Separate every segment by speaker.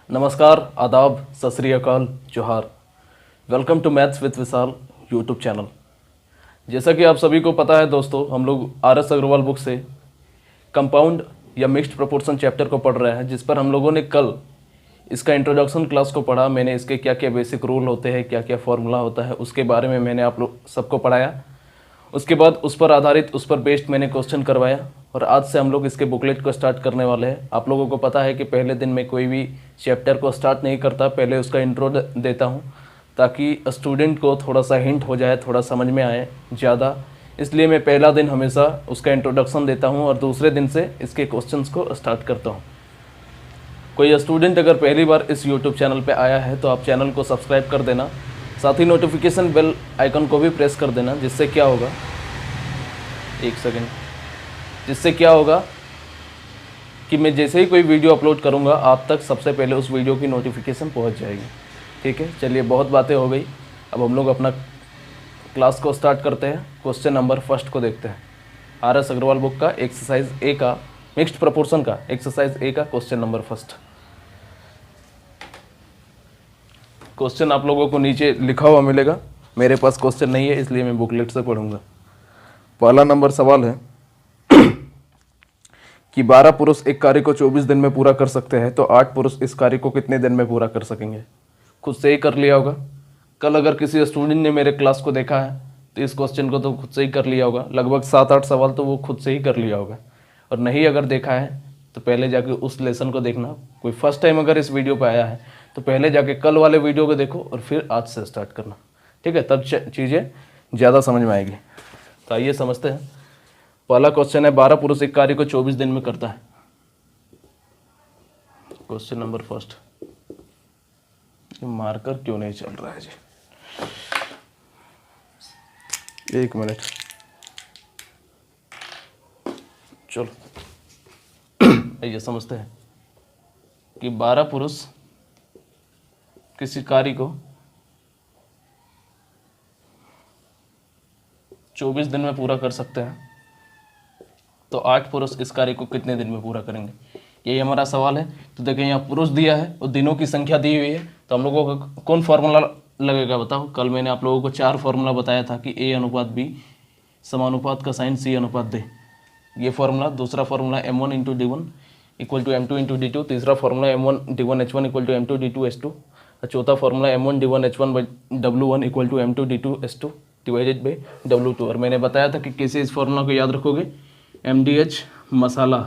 Speaker 1: नमस्कार, आदाब, सत श्री अकाल, जोहार। Welcome to maths with Vishal YouTube channel. जैसा कि आप सभी को पता है दोस्तों, हम लोग आर.एस. अग्रवाल बुक से कंपाउंड या मिक्स्ड प्रोपोर्शन चैप्टर को पढ़ रहे हैं, जिस पर हम लोगों ने कल इसका इंट्रोडक्शन क्लास को पढ़ा। मैंने इसके क्या क्या बेसिक रूल होते हैं, क्या क्या फॉर्मूला होता है, उसके बारे में मैंने आप लोग सबको पढ़ाया। उसके बाद उस पर आधारित, उस पर बेस्ड मैंने क्वेश्चन करवाया और आज से हम लोग इसके बुकलेट को स्टार्ट करने वाले हैं। आप लोगों को पता है कि पहले दिन में कोई भी चैप्टर को स्टार्ट नहीं करता, पहले उसका इंट्रो देता हूँ ताकि स्टूडेंट को थोड़ा सा हिंट हो जाए, थोड़ा समझ में आए ज़्यादा। इसलिए मैं पहला दिन हमेशा उसका इंट्रोडक्शन देता हूँ और दूसरे दिन से इसके क्वेश्चंस को स्टार्ट करता हूँ। कोई स्टूडेंट अगर पहली बार इस यूट्यूब चैनल पे आया है तो आप चैनल को सब्सक्राइब कर देना, साथ ही नोटिफिकेशन बेल आइकन को भी प्रेस कर देना, जिससे क्या होगा, एक सेकेंड, जिससे क्या होगा कि मैं जैसे ही कोई वीडियो अपलोड करूंगा आप तक सबसे पहले उस वीडियो की नोटिफिकेशन पहुंच जाएगी। ठीक है, चलिए बहुत बातें हो गई, अब हम लोग अपना क्लास को स्टार्ट करते हैं। क्वेश्चन नंबर फर्स्ट को देखते हैं। आर.एस. अग्रवाल बुक का एक्सरसाइज ए का, मिक्स्ड प्रोपोर्शन का एक्सरसाइज ए का क्वेश्चन नंबर फर्स्ट। क्वेश्चन आप लोगों को नीचे लिखा हुआ मिलेगा, मेरे पास क्वेश्चन नहीं है इसलिए मैं बुकलेट से पढ़ूंगा। पहला नंबर सवाल है कि 12 पुरुष एक कार्य को 24 दिन में पूरा कर सकते हैं, तो 8 पुरुष इस कार्य को कितने दिन में पूरा कर सकेंगे। खुद से ही कर लिया होगा। कल अगर किसी स्टूडेंट ने मेरे क्लास को देखा है तो इस क्वेश्चन को तो खुद से ही कर लिया होगा। लगभग 7-8 सवाल तो वो खुद से ही कर लिया होगा। और नहीं अगर देखा है तो पहले जाके उस लेसन को देखना। कोई फर्स्ट टाइम अगर इस वीडियो पर आया है तो पहले जाके कल वाले वीडियो को देखो और फिर आज से स्टार्ट करना। ठीक है, तब चीज़ें ज़्यादा समझ में आएगी। तो आइए समझते हैं। पहला क्वेश्चन है, 12 पुरुष एक कार्य को 24 दिन में करता है। Question number first. मार्कर क्यों नहीं चल रहा है जी, एक मिनट, चलो आइए समझते हैं कि 12 पुरुष किसी कार्य को 24 दिन में पूरा कर सकते हैं, तो 8 पुरुष इस कार्य को कितने दिन में पूरा करेंगे, यही हमारा सवाल है। तो देखिए यहाँ पुरुष दिया है और दिनों की संख्या दी हुई है, तो हम लोगों का कौन फार्मूला लगेगा बताओ। कल मैंने आप लोगों को 4 फार्मूला बताया था कि A अनुपात B समानुपात का साइन C अनुपात दे, ये फार्मूला। दूसरा formula M1 into D1 equal to M2 into D2। तीसरा formula M1 D1 H1 equal to M2 D2 H2। और चौथा formula M1 D1 H1 W1 equal to M2 D2 H2 divided by W2। और मैंने बताया था कि कैसे इस फार्मूला को याद रखोगे, MDH मसाला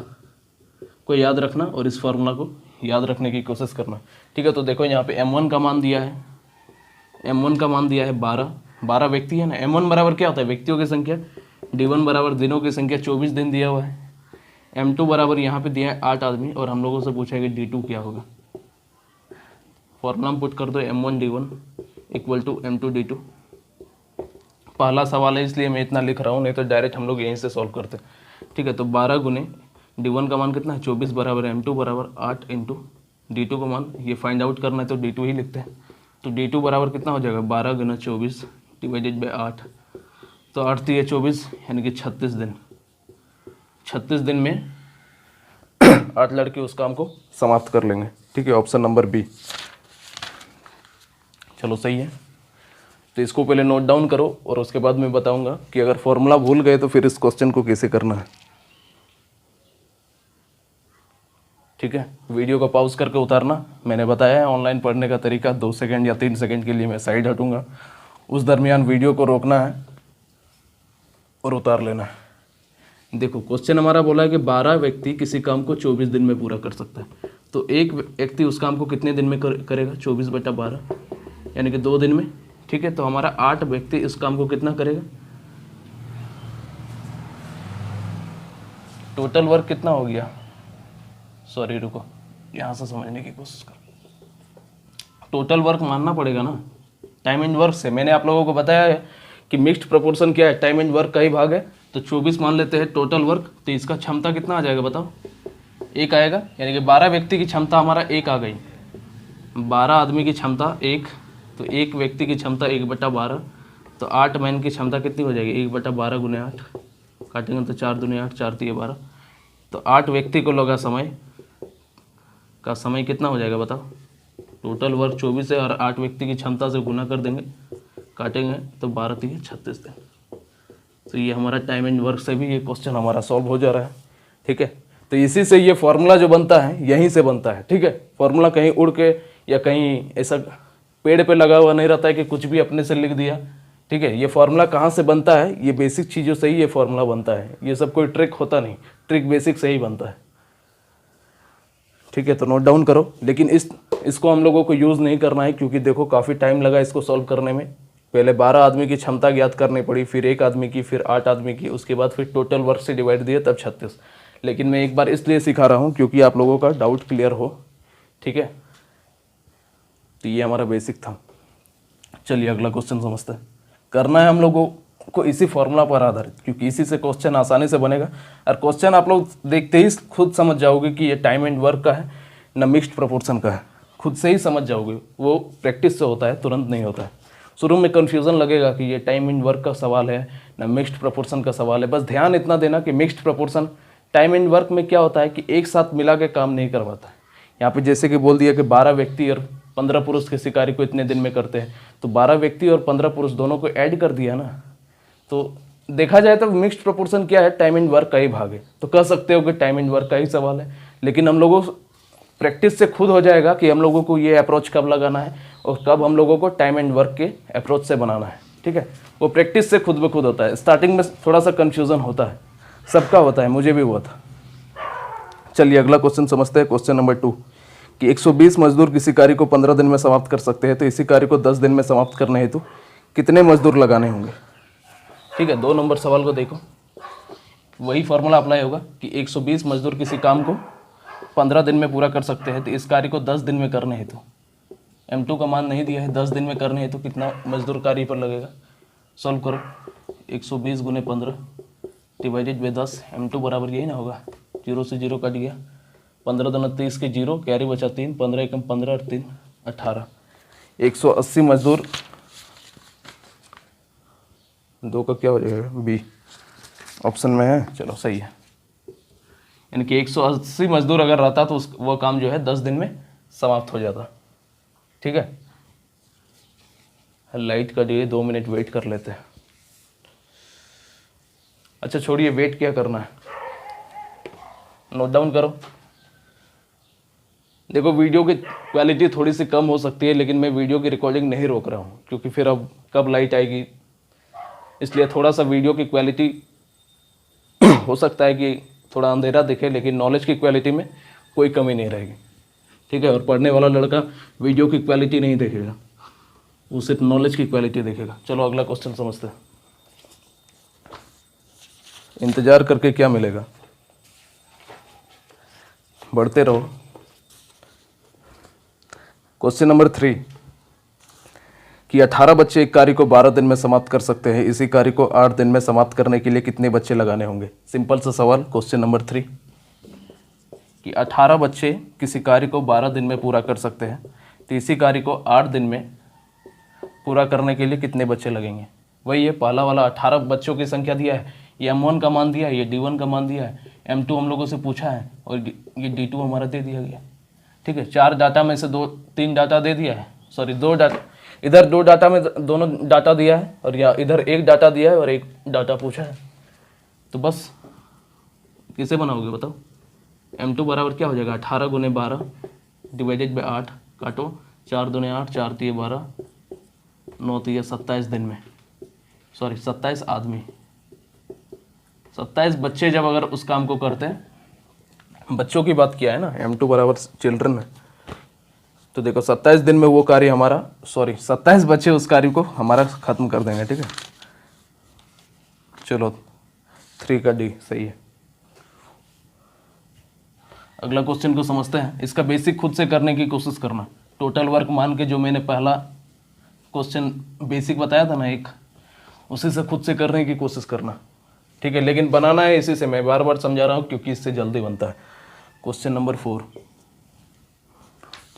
Speaker 1: को याद रखना और इस फार्मूला को याद रखने की कोशिश करना। ठीक है, तो देखो यहाँ पे M1 का मान दिया है, M1 का मान दिया है 12 व्यक्ति है ना। M1 बराबर क्या होता है, व्यक्तियों की संख्या। D1 बराबर दिनों की संख्या, 24 दिन दिया हुआ है। M2 बराबर यहाँ पे दिया है 8 आदमी, और हम लोगों से पूछा है कि D2 क्या होगा। फॉर्मूला में पुट कर दो M1 D1 equal to M2 D2। पहला सवाल है इसलिए मैं इतना लिख रहा हूँ, नहीं तो डायरेक्ट हम लोग यहीं से सॉल्व करते। ठीक है, तो 12 गुने D1 का मान कितना है 24 बराबर M2 बराबर 8 इंटू D2 का मान ये फाइंड आउट करना है तो D2 ही लिखते हैं। तो D2 बराबर कितना हो जाएगा 12 गुना 24 डिवाइडेड बाई 8। तो 8 दिए 24 यानी कि 36 दिन। 36 दिन में 8 लड़के उस काम को समाप्त कर लेंगे। ठीक है, ऑप्शन नंबर बी। चलो सही है, तो इसको पहले नोट डाउन करो और उसके बाद मैं बताऊंगा कि अगर फॉर्मूला भूल गए तो फिर इस क्वेश्चन को कैसे करना है। ठीक है, वीडियो को पॉज करके उतारना। मैंने बताया है ऑनलाइन पढ़ने का तरीका, 2 सेकंड या 3 सेकंड के लिए मैं साइड हटूंगा, उस दरमियान वीडियो को रोकना है और उतार लेना है। देखो क्वेश्चन हमारा बोला है कि 12 व्यक्ति किसी काम को 24 दिन में पूरा कर सकता है, तो एक व्यक्ति उस काम को कितने दिन में करेगा 24/12 यानी कि 2 दिन में। ठीक है, तो हमारा 8 व्यक्ति इस काम को कितना करेगा, टोटल वर्क कितना हो गया, सॉरी रुको यहाँ से समझने की कोशिश करो। टोटल वर्क मानना पड़ेगा ना टाइम एंड वर्क से। मैंने आप लोगों को बताया है कि मिक्स्ड प्रोपोर्शन क्या है, टाइम एंड वर्क का ही भाग है। तो 24 मान लेते हैं टोटल वर्क, तो इसका क्षमता कितना आ जाएगा बताओ, 1 आएगा। यानी कि 12 व्यक्ति की क्षमता हमारा 1 आ गई। 12 आदमी की क्षमता 1, तो 1 व्यक्ति की क्षमता 1/12, तो 8 मैन की क्षमता कितनी हो जाएगी 1/12 गुने 8, काटेंगे तो 4 दूने 8, 4 3 12। तो 8 व्यक्ति को लगा समय का समय कितना हो जाएगा बताओ, टोटल वर्क 24 है और 8 व्यक्ति की क्षमता से गुना कर देंगे, काटेंगे तो 12 3 36 दिन। तो ये हमारा टाइम एंड वर्क से भी ये क्वेश्चन हमारा सॉल्व हो जा रहा है। ठीक है, तो इसी से ये फॉर्मूला जो बनता है यहीं से बनता है। ठीक है, फॉर्मूला कहीं उड़ के या कहीं ऐसा पेड़ पे लगा हुआ नहीं रहता है कि कुछ भी अपने से लिख दिया। ठीक है, ये फॉर्मूला कहाँ से बनता है, ये बेसिक चीज़ों से ही ये फॉर्मूला बनता है। ये सब कोई ट्रिक होता नहीं, ट्रिक बेसिक से ही बनता है। ठीक है, तो नोट डाउन करो। लेकिन इसको हम लोगों को यूज़ नहीं करना है, क्योंकि देखो काफ़ी टाइम लगा इसको सॉल्व करने में। पहले 12 आदमी की क्षमता ज्ञात करनी पड़ी, फिर 1 आदमी की, फिर 8 आदमी की, उसके बाद फिर टोटल वर्क से डिवाइड दिए तब 36। लेकिन मैं एक बार इसलिए सिखा रहा हूँ क्योंकि आप लोगों का डाउट क्लियर हो। ठीक है, तो ये हमारा बेसिक था। चलिए अगला क्वेश्चन समझते हैं। करना है हम लोगों को इसी फॉर्मूला पर आधारित, क्योंकि इसी से क्वेश्चन आसानी से बनेगा। और क्वेश्चन आप लोग देखते ही खुद समझ जाओगे कि ये टाइम एंड वर्क का है ना मिक्स्ड प्रोपोर्शन का है, खुद से ही समझ जाओगे। वो प्रैक्टिस से होता है, तुरंत नहीं होता है। शुरू में कन्फ्यूज़न लगेगा कि ये टाइम एंड वर्क का सवाल है ना मिक्स्ड प्रोपोर्शन का सवाल है। बस ध्यान इतना देना कि mixed proportion time and work में क्या होता है कि एक साथ मिला के काम नहीं करवाता है। यहाँ पे जैसे कि बोल दिया कि 12 व्यक्ति और 15 पुरुष किसी कार्य को इतने दिन में करते हैं, तो 12 व्यक्ति और 15 पुरुष दोनों को ऐड कर दिया ना। तो देखा जाए तो मिक्स्ड प्रोपोर्शन क्या है, टाइम एंड वर्क का ही भाग है। तो कह सकते हो कि टाइम एंड वर्क का ही सवाल है। लेकिन हम लोगों प्रैक्टिस से खुद हो जाएगा कि हम लोगों को ये अप्रोच कब लगाना है और कब हम लोगों को टाइम एंड वर्क के अप्रोच से बनाना है। ठीक है, वो प्रैक्टिस से खुद ब खुद होता है। स्टार्टिंग में थोड़ा सा कन्फ्यूज़न होता है, सबका होता है, मुझे भी हुआ था। चलिए अगला क्वेश्चन समझते हैं। क्वेश्चन नंबर 2 कि 120 मजदूर किसी कार्य को 15 दिन में समाप्त कर सकते हैं, तो इसी कार्य को 10 दिन में समाप्त करने हेतु कितने मजदूर लगाने होंगे। ठीक है, 2 नंबर सवाल को देखो, वही फॉर्मूला अप्लाई होगा कि 120 मजदूर किसी काम को 15 दिन में पूरा कर सकते हैं, तो इस कार्य को 10 दिन में करने हेतु M2 का मान नहीं दिया है, 10 दिन में करने हेतु कितना मजदूर कार्य पर लगेगा। सॉल्व करो, 120 × 15 डिवाइडेड बाई 10, M2 बराबर यही ना होगा, 0 से 0 कट गया, 15 दूना 30 के 0, कैरी बचा 3, 15 एकम 15 और 3 18, 180 मजदूर। 2 का क्या हो जाएगा, बी ऑप्शन में है, चलो सही है। यानी कि 180 मजदूर अगर रहता तो वो काम जो है 10 दिन में समाप्त हो जाता। ठीक है, लाइट का दिए 2 मिनट वेट कर लेते हैं। अच्छा छोड़िए, वेट क्या करना है, नोट डाउन करो। देखो वीडियो की क्वालिटी थोड़ी सी कम हो सकती है, लेकिन मैं वीडियो की रिकॉर्डिंग नहीं रोक रहा हूँ, क्योंकि फिर अब कब लाइट आएगी, इसलिए थोड़ा सा वीडियो की क्वालिटी हो सकता है कि थोड़ा अंधेरा दिखे, लेकिन नॉलेज की क्वालिटी में कोई कमी नहीं रहेगी। ठीक है, और पढ़ने वाला लड़का वीडियो की क्वालिटी नहीं देखेगा, वो सिर्फ नॉलेज की क्वालिटी देखेगा। चलो अगला क्वेश्चन समझते हैं। इंतजार करके क्या मिलेगा, बढ़ते रहो। क्वेश्चन नंबर 3 कि 18 बच्चे एक कार्य को 12 दिन में समाप्त कर सकते हैं, इसी कार्य को 8 दिन में समाप्त करने के लिए कितने बच्चे लगाने होंगे। सिंपल सा सवाल, क्वेश्चन नंबर 3 कि 18 बच्चे किसी कार्य को 12 दिन में पूरा कर सकते हैं, तो इसी कार्य को 8 दिन में पूरा करने के लिए कितने बच्चे लगेंगे। वही ये पहला वाला 18 बच्चों की संख्या दिया है, ये M1 का मान दिया है, ये D1 का मान दिया है, M2 हम लोगों से पूछा है और ये D2 हमारा दे दिया गया। ठीक है, 4 डाटा में से 3 डाटा दे दिया है, सॉरी 2 डाटा, इधर 2 डाटा में दोनों डाटा दिया है और या इधर 1 डाटा दिया है और 1 डाटा पूछा है। तो बस किसे बनाओगे बताओ। M2 बराबर क्या हो जाएगा, 18 × 12 डिवाइडेड बाई 8, काटो, 4 दूने 8, 4 3 12, 9 3 27 दिन में, सॉरी 27 आदमी, 27 बच्चे जब अगर उस काम को करते हैं, बच्चों की बात किया है ना, M2 बराबर चिल्ड्रन है, तो देखो 27 दिन में वो कार्य हमारा, सॉरी 27 बच्चे उस कार्य को हमारा खत्म कर देंगे। ठीक है, चलो 3 का D सही है। अगला क्वेश्चन को समझते हैं। इसका बेसिक खुद से करने की कोशिश करना। टोटल वर्क मान के जो मैंने पहला क्वेश्चन बेसिक बताया था ना एक, उसी से खुद से करने की कोशिश करना। ठीक है, लेकिन बनाना है इसी से, मैं बार बार समझा रहा हूँ क्योंकि इससे जल्दी बनता है। क्वेश्चन नंबर 4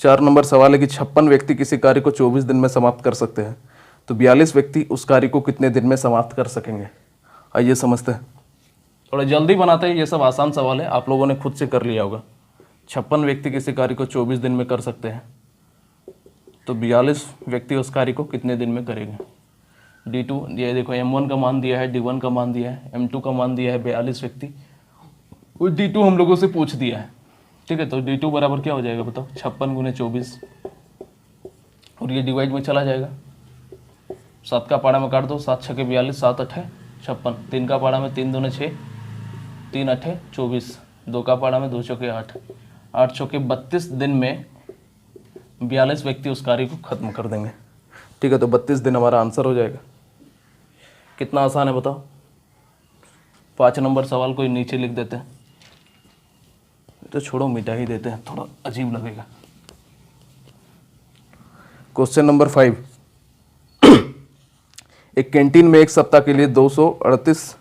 Speaker 1: 4 नंबर सवाल है कि 56 व्यक्ति किसी कार्य को 24 दिन में समाप्त कर सकते हैं, तो 42 व्यक्ति उस कार्य को कितने दिन में समाप्त कर सकेंगे। आइए समझते हैं, थोड़ा जल्दी बनाते हैं, ये सब आसान सवाल है, आप लोगों ने खुद से कर लिया होगा। 56 व्यक्ति किसी कार्य को 24 दिन में कर सकते हैं, तो 42 व्यक्ति उस कार्य को कितने दिन में करेंगे। D2 ये देखो M1 का मान दिया है, D1 का मान दिया है, M2 का मान दिया है 42 व्यक्ति, और D2 हम लोगों से पूछ दिया है। ठीक है, तो D2 बराबर क्या हो जाएगा बताओ, 56 गुने 24, और ये डिवाइड में चला जाएगा। 7 का पाड़ा में काट दो, 7 छके 42, 7 अठे 56, 3 का पाड़ा में 3 दूने 6, 3 अठे 24, 2 का पाड़ा में 2 चौके 8, 8 चौके 32 दिन में 42 व्यक्ति उस कार्य को खत्म कर देंगे। ठीक है, तो 32 दिन हमारा आंसर हो जाएगा। कितना आसान है बताओ। 5 नंबर सवाल कोई नीचे लिख देते हैं, तो छोड़ो मिटा ही देते हैं, थोड़ा अजीब लगेगा। क्वेश्चन नंबर 5, एक कैंटीन में एक सप्ताह के लिए 238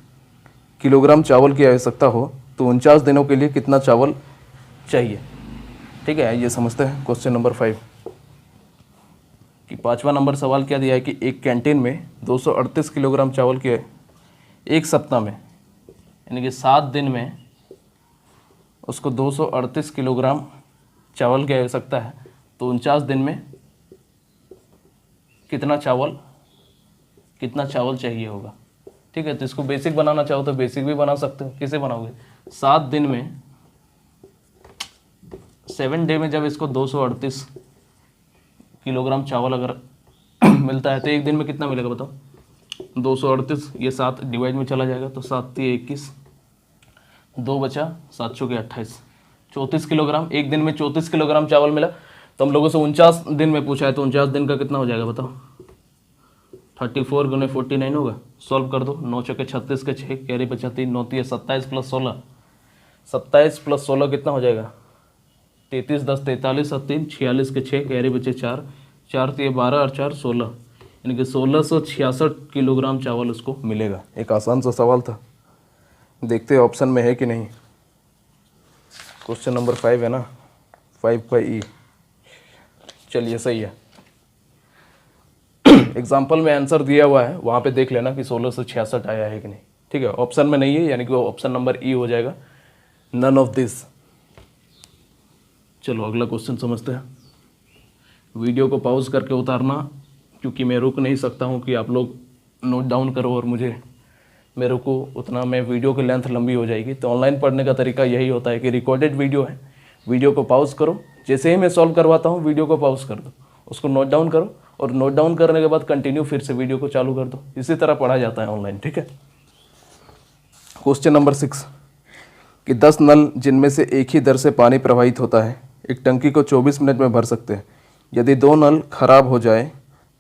Speaker 1: किलोग्राम चावल की आवश्यकता हो तो 49 दिनों के लिए कितना चावल चाहिए। ठीक है, ये समझते हैं क्वेश्चन नंबर 5 कि 5वां नंबर सवाल क्या दिया है कि एक कैंटीन में 238 किलोग्राम चावल के एक सप्ताह में, यानी कि 7 दिन में उसको 238 किलोग्राम चावल की आवश्यकता है, तो 49 दिन में कितना चावल चाहिए होगा। ठीक है, तो इसको बेसिक बनाना चाहो तो बेसिक भी बना सकते हो। कैसे बनाओगे, 7 दिन में, 7 डे में जब इसको 238 किलोग्राम चावल अगर मिलता है तो एक दिन में कितना मिलेगा बताओ। 238 ये 7 डिवाइड में चला जाएगा, तो 7 3 21, 2 बचा 7 चौके 28, 34 किलोग्राम। एक दिन में 34 किलोग्राम चावल मिला, तो हम लोगों से 49 दिन में पूछा है, तो 49 दिन का कितना हो जाएगा बताओ। 34 गुने 49 होगा, सॉल्व कर दो। 9 चौके 36 के 6, कैरी बचा 3, 9 3 27 प्लस 16, 27 प्लस 16 कितना हो जाएगा 33, 10 43 और 3 46 के 6, कैरी बचे 4, 4 3 12 और 4 16, यानी कि 1666 किलोग्राम चावल उसको मिलेगा। एक आसान सा सवाल था, देखते हैं ऑप्शन में है कि नहीं। क्वेश्चन नंबर 5 है ना, 5 का ई, चलिए सही है। एग्जाम्पल में आंसर दिया हुआ है, वहाँ पे देख लेना कि 1666 आया है कि नहीं। ठीक है, ऑप्शन में नहीं है, यानी कि वो ऑप्शन नंबर ई हो जाएगा, नन ऑफ दिस। चलो अगला क्वेश्चन समझते हैं। वीडियो को पॉज करके उतारना, क्योंकि मैं रुक नहीं सकता हूँ कि आप लोग नोट डाउन करो, और मेरे को उतना, मैं वीडियो की लेंथ लंबी हो जाएगी। तो ऑनलाइन पढ़ने का तरीका यही होता है कि रिकॉर्डेड वीडियो है, वीडियो को पॉज करो, जैसे ही मैं सॉल्व करवाता हूँ वीडियो को पॉज कर दो, उसको नोट डाउन करो, और नोट डाउन करने के बाद कंटिन्यू फिर से वीडियो को चालू कर दो। इसी तरह पढ़ा जाता है ऑनलाइन। ठीक है, क्वेश्चन नंबर 6 कि 10 नल जिनमें से एक ही दर से पानी प्रवाहित होता है एक टंकी को 24 मिनट में भर सकते हैं। यदि 2 नल खराब हो जाए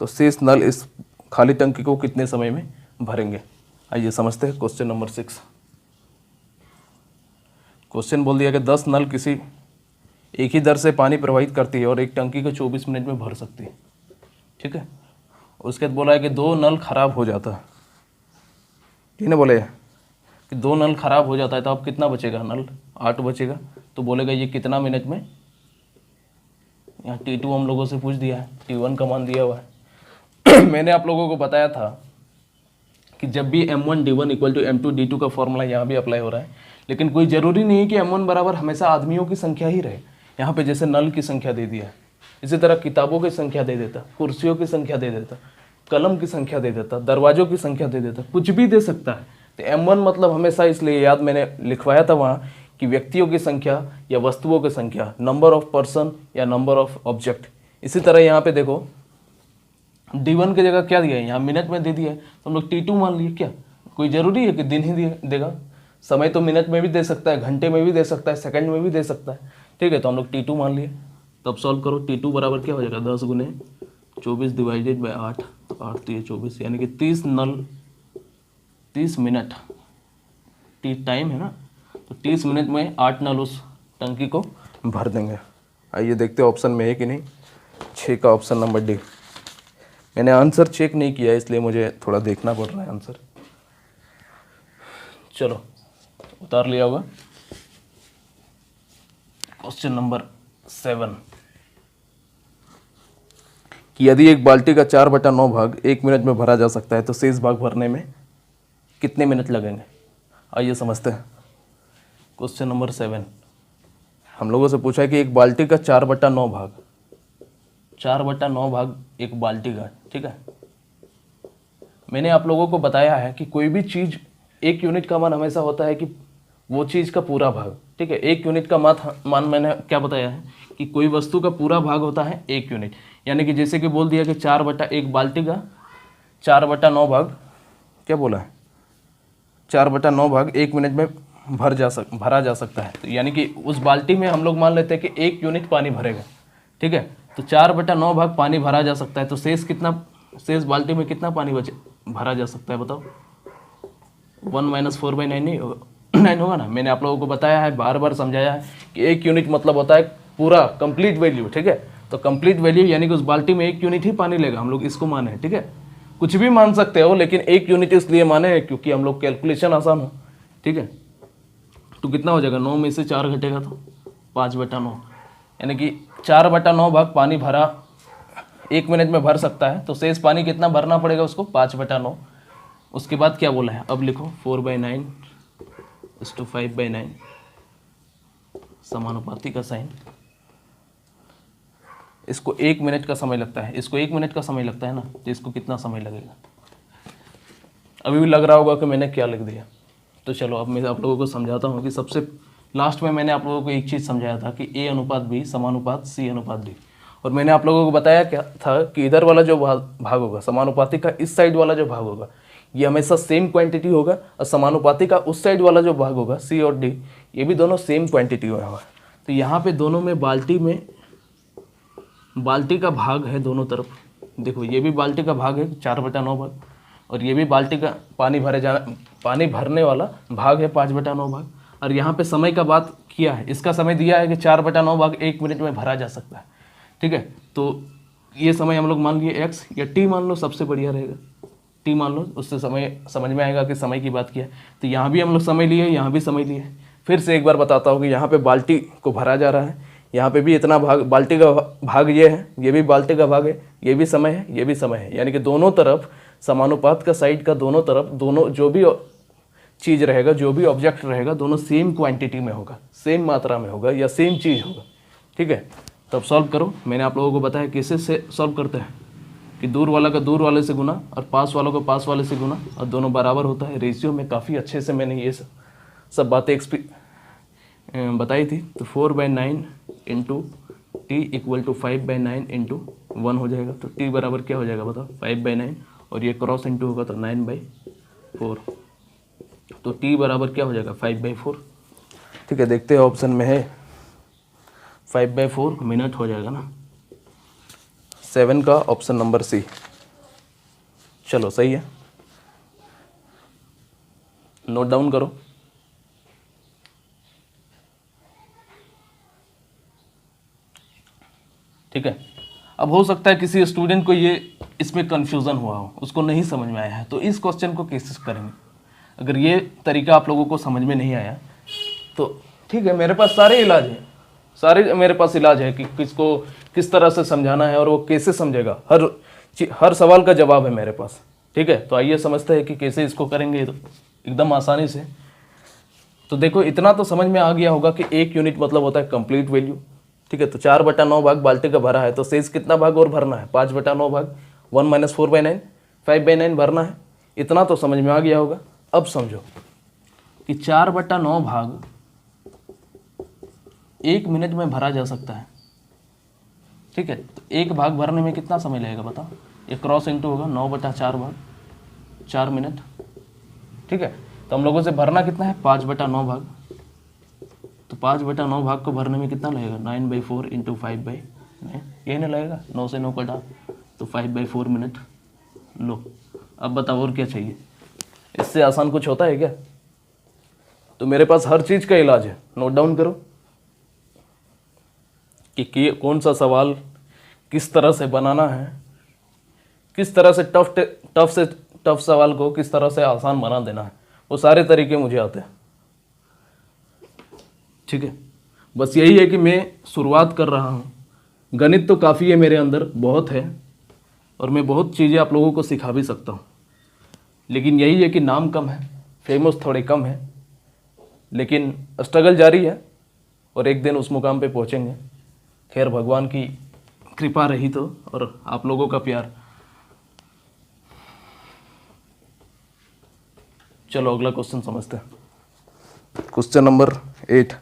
Speaker 1: तो शेष नल इस खाली टंकी को कितने समय में भरेंगे। आइए समझते हैं क्वेश्चन नंबर 6। क्वेश्चन बोल दिया कि 10 नल किसी एक ही दर से पानी प्रवाहित करती है और एक टंकी को 24 मिनट में भर सकती है। ठीक है, उसके बाद बोला है कि 2 नल खराब हो जाता है। ठीक है, बोले कि 2 नल खराब हो जाता है, तो अब कितना बचेगा, नल 8 बचेगा। तो बोलेगा ये कितना मिनट में, यहाँ T2 हम लोगों से पूछ दिया है, T1 का मान दिया हुआ है। मैंने आप लोगों को बताया था कि जब भी M1 D1 equal to M2 D2 का फॉर्मूला यहाँ भी अप्लाई हो रहा है, लेकिन कोई ज़रूरी नहीं है कि M1 बराबर हमेशा आदमियों की संख्या ही रहे। यहाँ पे जैसे नल की संख्या दे दिया है, इसी तरह किताबों की संख्या दे देता, कुर्सियों की संख्या दे देता, कलम की संख्या दे देता, दरवाजों की संख्या दे देता, कुछ भी दे सकता है। तो M1 मतलब हमेशा, इसलिए याद मैंने लिखवाया था वहाँ कि व्यक्तियों की संख्या या वस्तुओं की संख्या, नंबर ऑफ पर्सन या नंबर ऑफ ऑब्जेक्ट। इसी तरह यहाँ पे देखो D1 की जगह क्या दिया है, यहाँ मिनट में दे दिया है, तो हम लोग T2 मान लिए। क्या कोई ज़रूरी है कि दिन ही देगा, समय तो मिनट में भी दे सकता है, घंटे में भी दे सकता है, सेकंड में भी दे सकता है। ठीक है, तो हम लोग T2 मान लिए। तब सॉल्व करो, T2 बराबर क्या हो जाएगा, 10 गुने 24 डिवाइडेड बाई 8, तो 8 तो ये 24, यानी कि 30 नल 30 मिनट टी टाइम है ना, तो 30 मिनट में 8 नल उस टंकी को भर देंगे। आइए देखते हैं ऑप्शन में है कि नहीं। 6 का ऑप्शन नंबर डी। मैंने आंसर चेक नहीं किया, इसलिए मुझे थोड़ा देखना पड़ रहा है आंसर। चलो उतार लिया होगा। क्वेश्चन नंबर 7 कि यदि एक बाल्टी का 4/9 भाग 1 मिनट में भरा जा सकता है तो शेष भाग भरने में कितने मिनट लगेंगे। आइए समझते हैं। क्वेश्चन नंबर 7 हम लोगों से पूछा है कि एक बाल्टी का 4/9 भाग 4/9 भाग एक बाल्टी का, ठीक है। मैंने आप लोगों को बताया है कि कोई भी चीज़, 1 यूनिट का मान हमेशा होता है कि वो चीज़ का पूरा भाग, ठीक है। 1 यूनिट का मान मैंने क्या बताया है कि कोई वस्तु का पूरा भाग होता है 1 यूनिट। यानी कि जैसे कि बोल दिया कि 4/1 बाल्टी का 4/9 भाग, क्या बोला है, 4/9 भाग 1 मिनट में भरा जा सकता है। तो यानी कि उस बाल्टी में हम लोग मान लेते हैं कि 1 यूनिट पानी भरेगा, ठीक है। तो 4/9 भाग पानी भरा जा सकता है। तो शेष बाल्टी में कितना पानी भरा जा सकता है बताओ? 1 - 4/9 नहीं होगा, 9 होगा ना। मैंने आप लोगों को बताया है, बार बार समझाया है कि 1 यूनिट मतलब होता है पूरा कंप्लीट वैल्यू, ठीक है। तो कंप्लीट वैल्यू यानी कि उस बाल्टी में 1 यूनिट ही पानी लेगा, हम लोग इसको माने हैं, ठीक है। कुछ भी मान सकते हो, लेकिन 1 यूनिट इसलिए माने हैं क्योंकि हम लोग कैलकुलेशन आसान हो, ठीक है। तो कितना हो जाएगा, 9 में से 4 घटेगा तो 5/9, यानी कि 4/9 भाग पानी भरा 1 मिनट में भर सकता है। तो शेष पानी कितना भरना पड़ेगा उसको, 5/9। उसके बाद क्या बोला है, अब लिखो 4/9 = 5/9, समानुपाती का साइन। इसको 1 मिनट का समय लगता है, इसको 1 मिनट का समय लगता है ना, तो इसको कितना समय लगेगा? अभी भी लग रहा होगा कि मैंने क्या लिख दिया। तो चलो अब मैं आप लोगों को समझाता हूँ कि सबसे लास्ट में मैंने आप लोगों को एक चीज़ समझाया था कि A/B समानुपात C/D। और मैंने आप लोगों को बताया क्या था कि इधर वाला जो भाग होगा समानुपाती का, इस साइड वाला जो भाग होगा ये हमेशा सेम क्वांटिटी होगा, और समानुपाती का उस साइड वाला जो भाग होगा C और D, ये भी दोनों सेम क्वांटिटी में होगा। तो यहाँ पे दोनों में बाल्टी का भाग है दोनों तरफ। देखो ये भी बाल्टी का भाग है 4/9 भाग, और ये भी बाल्टी का पानी भरने वाला भाग है 5/9 भाग। और यहाँ पे समय का बात किया है, इसका समय दिया है कि 4/9 भाग 1 मिनट में भरा जा सकता है, ठीक है। तो ये समय हम लोग मान लिए x या t मान लो, सबसे बढ़िया रहेगा t मान लो, उससे समय समझ में आएगा कि समय की बात किया है। तो यहाँ भी हम लोग समय लिए, यहाँ भी समय लिए। फिर से एक बार बताता हूँ कि यहाँ पे बाल्टी को भरा जा रहा है, यहाँ पे भी इतना भाग, बाल्टी का भाग ये है, ये भी बाल्टी का भाग है, ये भी समय है, ये भी समय है। यानी कि दोनों तरफ समानुपात का साइड का दोनों तरफ, दोनों जो भी चीज़ रहेगा, जो भी ऑब्जेक्ट रहेगा, दोनों सेम क्वांटिटी में होगा, सेम मात्रा में होगा, या सेम चीज़ होगा, ठीक है। तब सॉल्व करो। मैंने आप लोगों को बताया कैसे से सॉल्व करते हैं कि दूर वाला का दूर वाले से गुना और पास वालों को पास वाले से गुना, और दोनों बराबर होता है। रेशियो में काफ़ी अच्छे से मैंने ये सब बातें बताई थी। तो 4/9 × t = 5/9 × 1 हो जाएगा। तो t बराबर क्या हो जाएगा बताओ, 5/9, और ये क्रॉस इंटू होगा तो 9/4। तो t बराबर क्या हो जाएगा, 5/4, ठीक है। देखते हैं ऑप्शन में है 5/4 मिनट हो जाएगा ना, 7 का ऑप्शन नंबर C। चलो सही है, नोट डाउन करो। ठीक है। अब हो सकता है किसी स्टूडेंट को ये इसमें कन्फ्यूज़न हुआ हो, उसको नहीं समझ में आया है, तो इस क्वेश्चन को कैसे करेंगे। अगर ये तरीका आप लोगों को समझ में नहीं आया तो ठीक है, मेरे पास सारे इलाज हैं, सारे मेरे पास इलाज है कि किसको किस तरह से समझाना है और वो कैसे समझेगा। हर सवाल का जवाब है मेरे पास, ठीक है। तो आइए समझते हैं कि कैसे इसको करेंगे, तो एकदम आसानी से। तो देखो इतना तो समझ में आ गया होगा कि 1 यूनिट मतलब होता है कंप्लीट वैल्यू, ठीक है। तो 4/9 भाग बाल्टी का भरा है, तो शेष कितना भाग और भरना है, 5/9 भाग 1 - 4/9, 5/9 भरना है। इतना तो समझ में आ गया होगा। अब समझो कि 4/9 भाग 1 मिनट में भरा जा सकता है, ठीक है। तो एक भाग भरने में कितना समय लगेगा बताओ, ये क्रॉस इंटू होगा 9/4 भाग 4 मिनट, ठीक है। तो हम लोगों से भरना कितना है, 5/9 भाग। तो 5/9 भाग को भरने में कितना लगेगा, 9/4 × 5/9, यही नहीं लगेगा, 9 से 9 कटा तो 5/4 मिनट। लो अब बताओ और क्या चाहिए, इससे आसान कुछ होता है क्या। तो मेरे पास हर चीज़ का इलाज है, नोट डाउन करो कि कौन सा सवाल किस तरह से बनाना है, किस तरह से टफ सवाल को किस तरह से आसान बना देना है, वो सारे तरीके मुझे आते हैं, ठीक है। बस यही है कि मैं शुरुआत कर रहा हूँ। गणित तो काफ़ी है मेरे अंदर, बहुत है, और मैं बहुत चीज़ें आप लोगों को सिखा भी सकता हूँ, लेकिन यही है कि नाम कम है, फेमस थोड़े कम है, लेकिन स्ट्रगल जारी है और एक दिन उस मुकाम पे पहुँचेंगे। खैर भगवान की कृपा रही तो और आप लोगों का प्यार। चलो अगला क्वेश्चन समझते हैं। क्वेश्चन नंबर 8,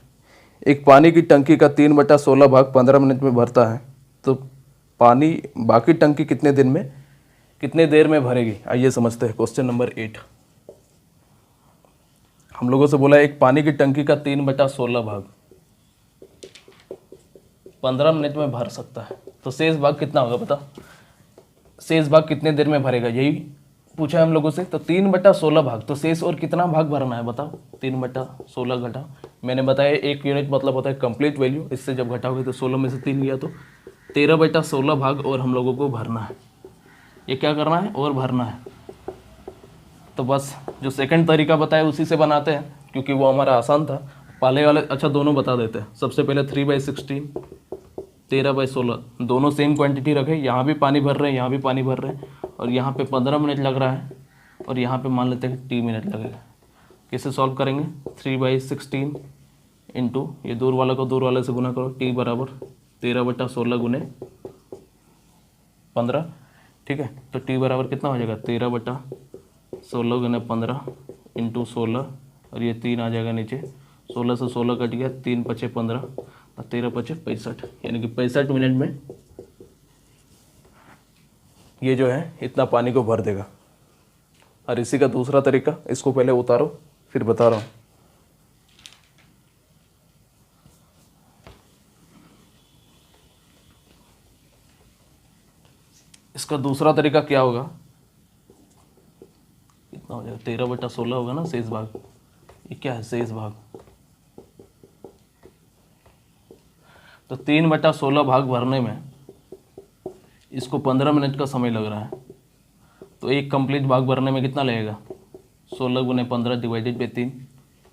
Speaker 1: एक पानी की टंकी का 3/16 भाग 15 मिनट में भरता है, तो पानी बाकी टंकी कितने देर में भरेगी? आइए समझते हैं। क्वेश्चन नंबर 8 हम लोगों से बोला है एक पानी की टंकी का 3/16 भाग 15 मिनट में भर सकता है, तो शेष भाग कितना होगा बताओ? शेष भाग कितने देर में भरेगा, यही पूछा है हम लोगों से। तो 3/16 भाग, तो शेष और कितना भाग भरना है बताओ? 3/16 घटा, मैंने बताया 1 यूनिट मतलब होता है कंप्लीट वैल्यू, इससे जब घटाओगे तो 16 में से 3 गया तो 13/16 भाग और हम लोगों को भरना है। ये क्या करना है? और भरना है। तो बस जो सेकंड तरीका बताया उसी से बनाते हैं, क्योंकि वो हमारा आसान था। पहले वाले अच्छा दोनों बता देते हैं। सबसे पहले 3/16 13/16 दोनों सेम क्वांटिटी रखे, यहाँ भी पानी भर रहे हैं, यहाँ भी पानी भर रहे हैं, और यहाँ पे 15 मिनट लग रहा है और यहाँ पे मान लेते हैं 3 मिनट लगेगा। कैसे सॉल्व करेंगे? 3/16 इंटू ये दूर वाला को दूर वाले से गुना करो, t बराबर 13/16 गुने 15, ठीक है। तो t बराबर कितना हो जाएगा? 13/16 गुने 15 इंटू 16, और ये 3 आ जाएगा नीचे, 16 से 16 कट गया, 3 × 5 = 15 और 13 × 5 = 65, यानी कि 65 मिनट में ये जो है इतना पानी को भर देगा। और इसी का दूसरा तरीका, इसको पहले उतारो फिर बता रहा हूँ। इसका दूसरा तरीका क्या होगा? कितना हो जाएगा? 13/16 होगा ना शेष भाग, ये क्या है? शेष भाग। तो 3/16 भाग भरने में इसको 15 मिनट का समय लग रहा है, तो एक कंप्लीट भाग भरने में कितना लगेगा? 16 गुने 15 डिवाइडेड बाई 3,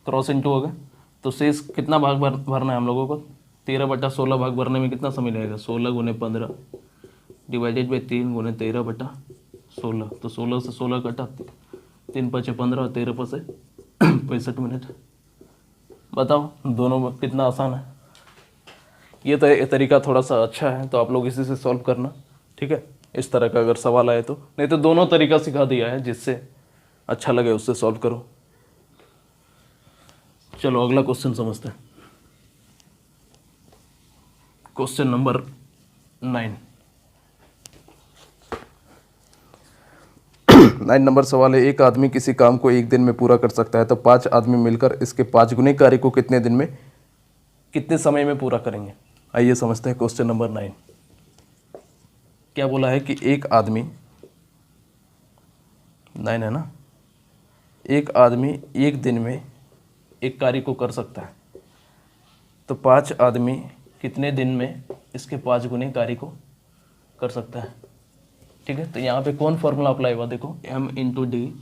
Speaker 1: क्रॉस इंटू होगा। तो शेष कितना भाग भरना है हम लोगों को? 13/16 भाग भरने में कितना समय लगेगा? 16 गुने 15 डिवाइडेड बाई 3 गुने 13/16। तो 16 से 16 कटा, 3 × 5 = 15 और 13 × 5 = 65 मिनट। बताओ दोनों में कितना आसान है। ये तरीका थोड़ा सा अच्छा है, तो आप लोग इसी से सॉल्व करना, ठीक है। इस तरह का अगर सवाल आए तो, नहीं तो दोनों तरीका सिखा दिया है, जिससे अच्छा लगे उससे सॉल्व करो। चलो अगला क्वेश्चन समझते हैं। क्वेश्चन नंबर 9 नंबर सवाल है, एक आदमी किसी काम को 1 दिन में पूरा कर सकता है, तो 5 आदमी मिलकर इसके 5 गुने कार्य को कितने दिन में, कितने समय में पूरा करेंगे? आइए समझते हैं। क्वेश्चन नंबर 9 क्या बोला है कि एक आदमी, 9 है ना, एक आदमी 1 दिन में एक कार्य को कर सकता है, तो 5 आदमी कितने दिन में इसके 5 गुने कार्य को कर सकता है? ठीक है। तो यहाँ पे कौन फॉर्मूला अप्लाई हुआ? देखो, m × d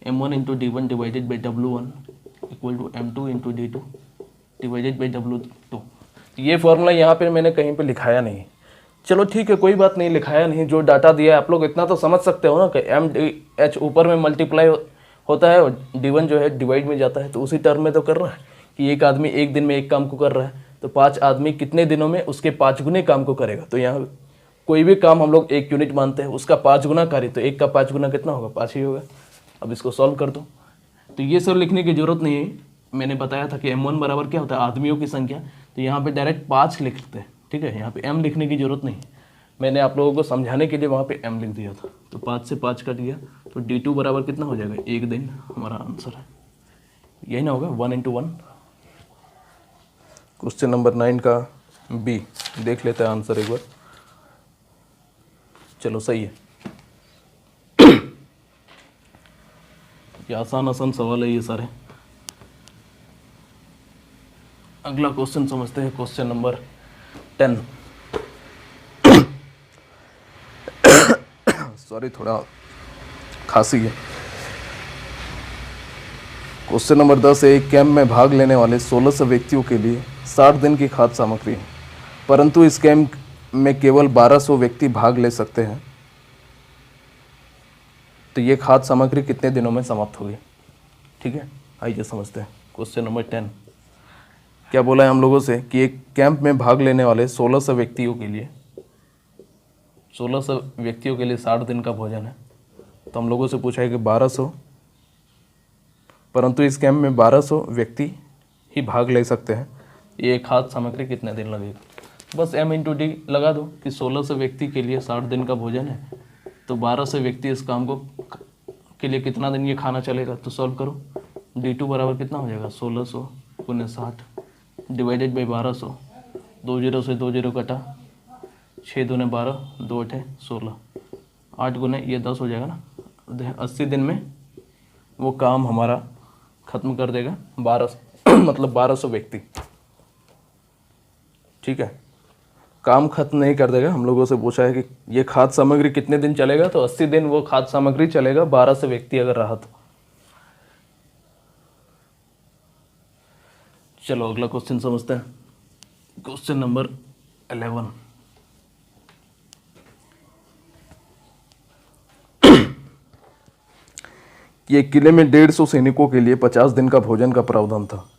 Speaker 1: m1 × d1 divided by w1 equal to m2 × d2 divided by w2। ये फॉर्मूला यहाँ पे मैंने कहीं पे लिखाया नहीं। चलो ठीक है, कोई बात नहीं, लिखाया नहीं, जो डाटा दिया है आप लोग इतना तो समझ सकते हो ना कि m/h ऊपर में मल्टीप्लाई होता है और d1 जो है डिवाइड में जाता है, तो उसी टर्म में तो कर रहा है कि एक आदमी 1 दिन में एक काम को कर रहा है, तो 5 आदमी कितने दिनों में उसके 5 गुने काम को करेगा। तो यहाँ कोई भी काम हम लोग 1 यूनिट मानते हैं, उसका 5 गुना कार्य, तो 1 का 5 गुना कितना होगा? 5 ही होगा। अब इसको सॉल्व कर दो। तो ये सब लिखने की जरूरत नहीं है, मैंने बताया था कि m1 बराबर क्या होता है? आदमियों की संख्या। तो यहाँ पे डायरेक्ट 5 लिखते हैं, ठीक है। यहाँ पे m लिखने की जरूरत नहीं, मैंने आप लोगों को समझाने के लिए वहाँ पे m लिख दिया था। तो 5 से 5 कट गया, तो d2 बराबर कितना हो जाएगा? 1 दिन। हमारा आंसर है यही ना होगा, 1 × 1। क्वेश्चन नंबर 9 का बी देख लेते हैं आंसर एक बार। चलो सही है, ये आसान सवाल है ये सारे। अगला क्वेश्चन समझते हैं। क्वेश्चन नंबर 10 सॉरी, थोड़ा खांसी है। क्वेश्चन नंबर 10 है, एक कैंप में भाग लेने वाले 1600 व्यक्तियों के लिए 60 दिन की खाद्य सामग्री है, परंतु इस कैंप में केवल 1200 व्यक्ति भाग ले सकते हैं, तो ये खाद्य सामग्री कितने दिनों में समाप्त होगी? ठीक है, आइए समझते हैं। क्वेश्चन नंबर 10 क्या बोला है हम लोगों से कि एक कैंप में भाग लेने वाले 1600 व्यक्तियों के लिए 1600 व्यक्तियों के लिए 60 दिन का भोजन है। तो हम लोगों से पूछा है कि 1200, परंतु इस कैंप में 1200 व्यक्ति ही भाग ले सकते हैं। ये खाद्य सामग्री कितने दिन लगेगा? बस m×d लगा दो कि 1600 व्यक्ति के लिए 60 दिन का भोजन है, तो 1200 व्यक्ति इस काम को के लिए कितना दिन ये खाना चलेगा? तो सॉल्व करो। d2 बराबर कितना हो जाएगा? 1600 × 60 डिवाइडेड बाई 1200। 2 0 से 2 0 कटा, 6 दूने 12, 2 8 16, 8 गुने ये 10 हो जाएगा ना। 80 दिन में वो काम हमारा ख़त्म कर देगा 1200 मतलब 1200 व्यक्ति। ठीक है, काम खत्म नहीं कर देगा। हम लोगों से पूछा है कि ये खाद्य सामग्री कितने दिन चलेगा, तो 80 दिन वो खाद्य सामग्री चलेगा, 1200 व्यक्ति अगर रहा तो। चलो अगला क्वेश्चन समझते हैं। Question number 11। ये किले में 150 सैनिकों के लिए 50 दिन का भोजन का प्रावधान था।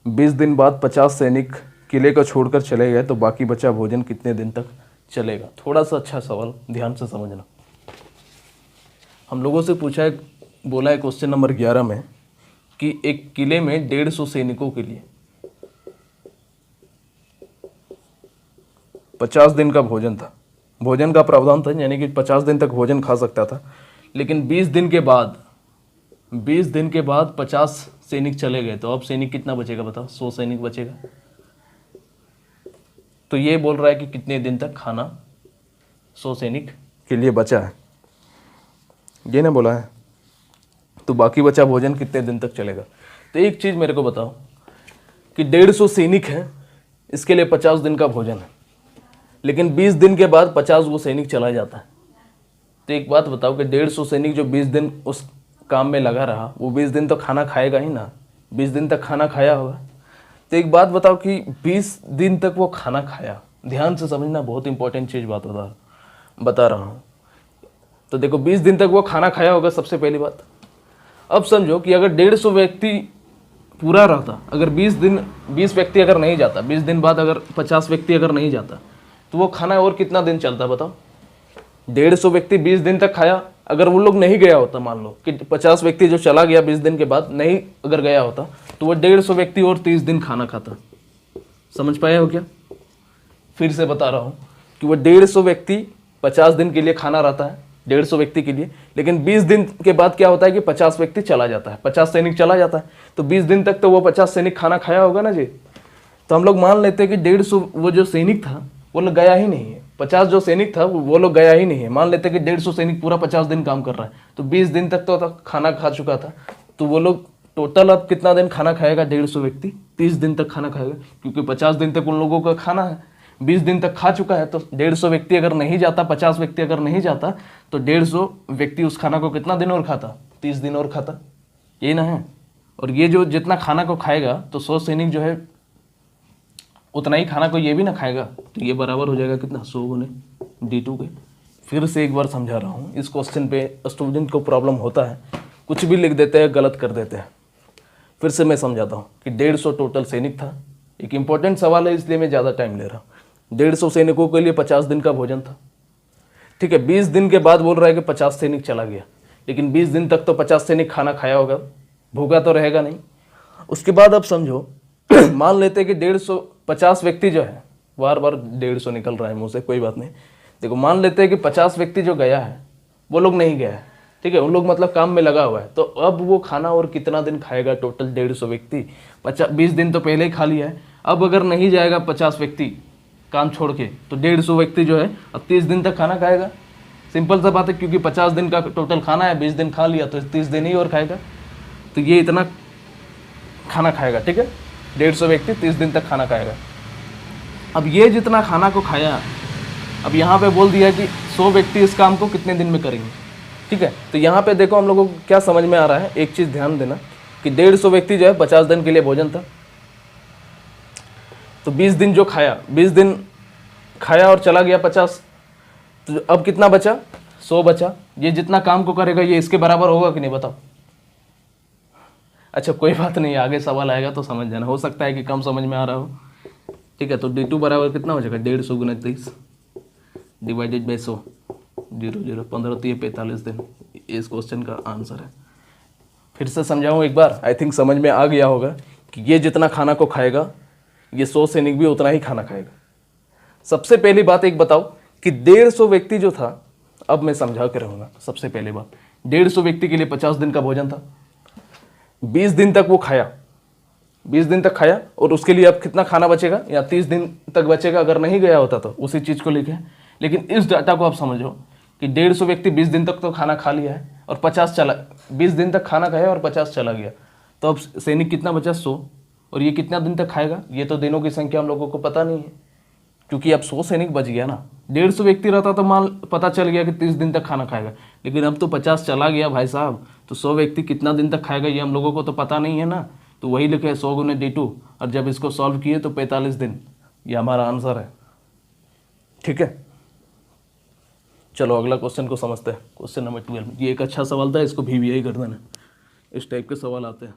Speaker 1: 20 दिन बाद 50 सैनिक किले को छोड़कर चले गए, तो बाकी बचा भोजन कितने दिन तक चलेगा? थोड़ा सा अच्छा सवाल, ध्यान से समझना। हम लोगों से पूछा है, बोला है क्वेश्चन नंबर 11 में कि एक किले में 150 सैनिकों के लिए 50 दिन का भोजन था, भोजन का प्रावधान था, यानी कि 50 दिन तक भोजन खा सकता था। लेकिन 20 दिन के बाद 50 सैनिक चले गए, तो अब सैनिक कितना बचेगा बताओ? 100 सैनिक बचेगा। तो ये बोल रहा है कि कितने दिन तक खाना 100 सैनिक के लिए बचा है, ये ना बोला है। तो बाकी बचा भोजन कितने दिन तक चलेगा? तो एक चीज़ मेरे को बताओ कि 150 सैनिक है, इसके लिए 50 दिन का भोजन है, लेकिन 20 दिन के बाद 50 वो सैनिक चला जाता है। तो एक बात बताओ कि 150 सैनिक जो 20 दिन उस काम में लगा रहा, वो 20 दिन तो खाना खाएगा ही ना, 20 दिन तक खाना खाया होगा। तो एक बात बताओ कि 20 दिन तक वो खाना खाया, ध्यान से समझना, बहुत इंपॉर्टेंट चीज़ बात बता रहा हूँ। तो देखो 20 दिन तक वो खाना खाया होगा, सबसे पहली बात। अब समझो कि अगर 150 व्यक्ति पूरा रहता, अगर 20 व्यक्ति अगर नहीं जाता, 20 दिन बाद अगर 50 व्यक्ति अगर नहीं जाता, तो वो खाना और कितना दिन चलता बताओ? 150 व्यक्ति 20 दिन तक खाया, अगर वो लोग नहीं गया होता, मान लो कि 50 व्यक्ति जो चला गया 20 दिन के बाद नहीं अगर गया होता, तो वो 150 व्यक्ति और 30 दिन खाना खाता। समझ पाए हो क्या? फिर से बता रहा हूँ कि वो 150 व्यक्ति 50 दिन के लिए खाना रहता है, 150 व्यक्ति के लिए, लेकिन 20 दिन के बाद क्या होता है कि 50 व्यक्ति चला जाता है, 50 सैनिक चला जाता है। तो 20 दिन तक तो वो 50 सैनिक खाना खाया होगा ना जी। तो हम लोग मान लेते हैं कि 150 वो जो सैनिक था वो लोग गया ही नहीं है, 50 जो सैनिक था वो लोग गया ही नहीं है। मान लेते हैं कि 150 सैनिक पूरा 50 दिन काम कर रहा है, तो 20 दिन तक तो खाना खा चुका था। तो वो लोग टोटल अब कितना दिन खाना खाएगा? 150 व्यक्ति 30 दिन तक खाना खाएगा, क्योंकि 50 दिन तक उन लोगों का खाना है, 20 दिन तक खा चुका है। तो 150 व्यक्ति अगर नहीं जाता, 50 व्यक्ति अगर नहीं जाता, तो 150 व्यक्ति उस खाना को कितना दिन और खाता? 30 दिन और खाता, ये ना है। और ये जो जितना खाना को खाएगा, तो 100 सैनिक जो है उतना ही खाना को ये भी ना खाएगा, तो ये बराबर हो जाएगा कितना? 100 गुने d2 के। फिर से एक बार समझा रहा हूँ, इस क्वेश्चन पे स्टूडेंट को प्रॉब्लम होता है, कुछ भी लिख देते हैं, गलत कर देते हैं। फिर से मैं समझाता हूँ कि 150 टोटल सैनिक था। एक इंपॉर्टेंट सवाल है, इसलिए मैं ज़्यादा टाइम ले रहा हूँ। 150 सैनिकों के लिए 50 दिन का भोजन था, ठीक है। 20 दिन के बाद बोल रहा है कि 50 सैनिक चला गया, लेकिन 20 दिन तक तो 50 सैनिक खाना खाया होगा, भूखा तो रहेगा नहीं। उसके बाद अब समझो मान लेते हैं कि 150 व्यक्ति जो है, बार बार 150 निकल रहा है मुँह से, कोई बात नहीं। देखो मान लेते हैं कि 50 व्यक्ति जो गया है वो लोग नहीं गया है, ठीक है, उन लोग मतलब काम में लगा हुआ है। तो अब वो खाना और कितना दिन खाएगा? टोटल 150 व्यक्ति 20 दिन तो पहले ही खा लिया है। अब अगर नहीं जाएगा 50 व्यक्ति काम छोड़ के, तो 150 व्यक्ति जो है अब 30 दिन तक खाना खाएगा। सिंपल सा बात है, क्योंकि 50 दिन का टोटल खाना है, 20 दिन खा लिया, तो 30 दिन ही और खाएगा। तो ये इतना खाना खाएगा, ठीक है। 150 व्यक्ति 30 दिन तक खाना खाएगा। अब ये जितना खाना को खाया, अब यहाँ पे बोल दिया कि 100 व्यक्ति इस काम को कितने दिन में करेंगे, ठीक है। तो यहाँ पे देखो हम लोगों को क्या समझ में आ रहा है, एक चीज़ ध्यान देना कि 150 व्यक्ति जो है 50 दिन के लिए भोजन था। तो 20 दिन जो खाया, 20 दिन खाया और चला गया 50, तो अब कितना बचा? 100 बचा। ये जितना काम को करेगा ये इसके बराबर होगा कि नहीं बताओ? अच्छा कोई बात नहीं, आगे सवाल आएगा तो समझ जाना, हो सकता है कि कम समझ में आ रहा हो, ठीक है। तो d2 बराबर कितना हो जाएगा? 150 गुना 30 डिवाइडेड बाई 100, 0 15 तो ये 45 दिन इस क्वेश्चन का आंसर है। फिर से समझाऊँ एक बार, आई थिंक समझ में आ गया होगा कि ये जितना खाना को खाएगा ये 100 सैनिक भी उतना ही खाना खाएगा। सबसे पहली बात एक बताओ कि 150 व्यक्ति जो था, अब मैं समझा के रहूँगा। सबसे पहली बात, 150 व्यक्ति के लिए 50 दिन का भोजन था, 20 दिन तक वो खाया, 20 दिन तक खाया, और उसके लिए अब कितना खाना बचेगा या 30 दिन तक बचेगा अगर नहीं गया होता तो उसी चीज़ को लेके। लेकिन इस डाटा को आप समझो कि 150 व्यक्ति 20 दिन तक तो खाना खा लिया है और 20 दिन तक खाना खाया और 50 चला गया, तो अब सैनिक कितना बचा? 100। और ये कितना दिन तक खाएगा? ये तो दिनों की संख्या हम लोगों को पता नहीं है, क्योंकि अब 100 सैनिक बच गया ना। 150 व्यक्ति रहता तो मान पता चल गया कि 30 दिन तक खाना खाएगा, लेकिन अब तो 50 चला गया भाई साहब, तो 100 व्यक्ति कितना दिन तक खाएगा ये हम लोगों को तो पता नहीं है ना। तो वही लिखे 100 गुने D2, और जब इसको सॉल्व किए तो 45 दिन, ये हमारा आंसर है। ठीक है, चलो अगला क्वेश्चन को समझते हैं। क्वेश्चन नंबर 12, ये एक अच्छा सवाल था, इसको VVI कर देना। इस टाइप के सवाल आते हैं।